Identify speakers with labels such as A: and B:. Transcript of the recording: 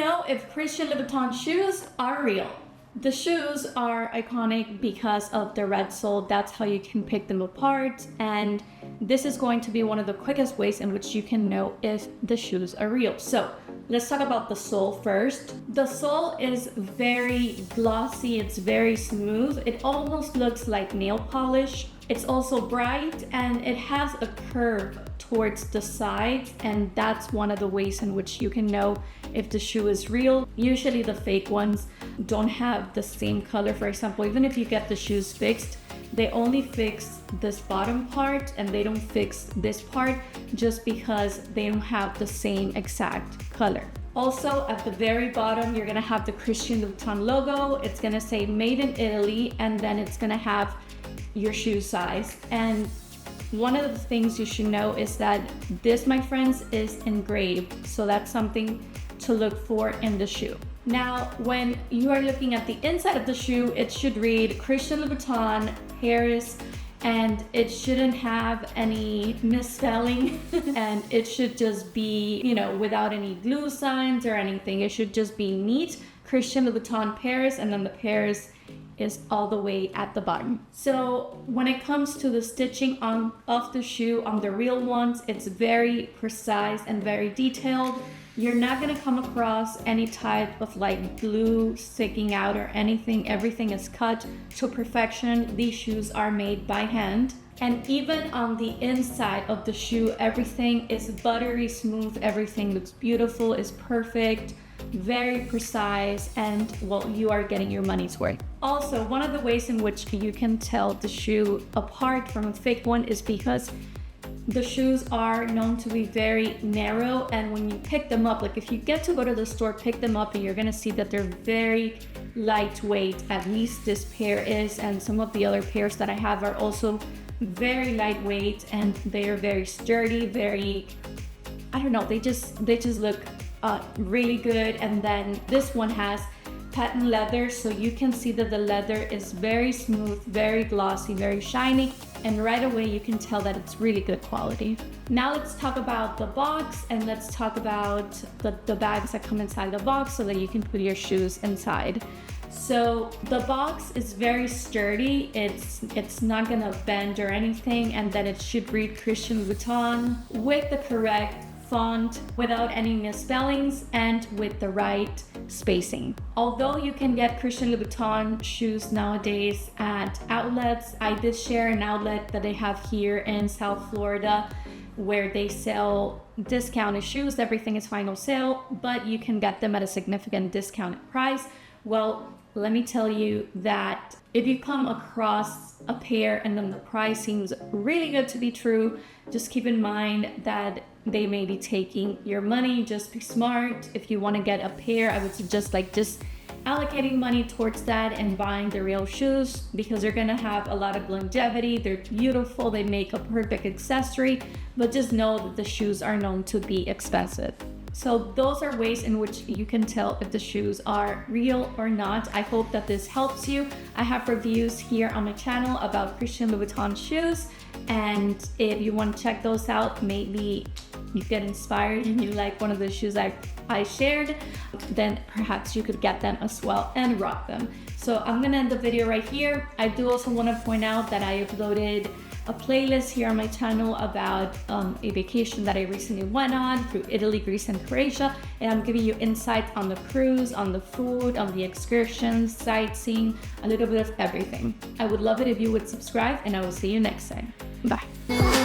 A: know if Christian Louboutin shoes are real. The shoes are iconic because of the red sole. That's how you can pick them apart. And this is going to be one of the quickest ways in which you can know if the shoes are real. So let's talk about the sole first. The sole is very glossy. It's very smooth. It almost looks like nail polish. It's also bright and it has a curve towards the sides, and that's one of the ways in which you can know if the shoe is real. Usually the fake ones don't have the same color. For example, even if you get the shoes fixed, they only fix this bottom part and they don't fix this part just because they don't have the same exact color. Also, at the very bottom, you're gonna have the Christian Louboutin logo. It's gonna say made in Italy, and then it's gonna have your shoe size. And one of the things you should know is that this, my friends, is engraved. So that's something to look for in the shoe. Now, when you are looking at the inside of the shoe, it should read Christian Louboutin, Paris, and it shouldn't have any misspelling. And it should just be, without any glue signs or anything. It should just be neat, Christian Louboutin, Paris, and then the Paris is all the way at the bottom. So when it comes to the stitching of the shoe on the real ones, it's very precise and very detailed. You're not gonna come across any type of glue sticking out or anything. Everything is cut to perfection. These shoes are made by hand. And even on the inside of the shoe, everything is buttery smooth. Everything looks beautiful, is perfect, very precise, and you are getting your money's worth. Also, one of the ways in which you can tell the shoe apart from a fake one is because the shoes are known to be very narrow, and when you pick them up, if you get to go to the store, pick them up, and you're gonna see that they're very lightweight. At least this pair is, and some of the other pairs that I have are also very lightweight, and they are very sturdy, very, they just look really good. And then this one has patent leather, so you can see that the leather is very smooth, very glossy, very shiny, and right away you can tell that it's really good quality. Now let's talk about the box, and let's talk about the bags that come inside the box so that you can put your shoes inside. So the box is very sturdy. It's not gonna bend or anything, and then it should read Christian Louboutin with the correct font, without any misspellings, and with the right spacing. Although you can get Christian Louboutin shoes nowadays at outlets, I did share an outlet that they have here in South Florida where they sell discounted shoes. Everything is final sale, but you can get them at a significant discounted price. Well, let me tell you that if you come across a pair and then the price seems really good to be true, just keep in mind that they may be taking your money. Just be smart. If you want to get a pair, I would suggest just allocating money towards that and buying the real shoes, because they're gonna have a lot of longevity. They're beautiful, they make a perfect accessory, but just know that the shoes are known to be expensive. So those are ways in which you can tell if the shoes are real or not. I hope that this helps you. I have reviews here on my channel about Christian Louboutin shoes, and if you want to check those out, maybe you get inspired and you like one of the shoes I shared, then perhaps you could get them as well and rock them. So I'm gonna end the video right here. I do also want to point out that I uploaded a playlist here on my channel about a vacation that I recently went on through Italy, Greece, and Croatia, and I'm giving you insights on the cruise, on the food, on the excursions, sightseeing, a little bit of everything. I would love it if you would subscribe, and I will see you next time. Bye.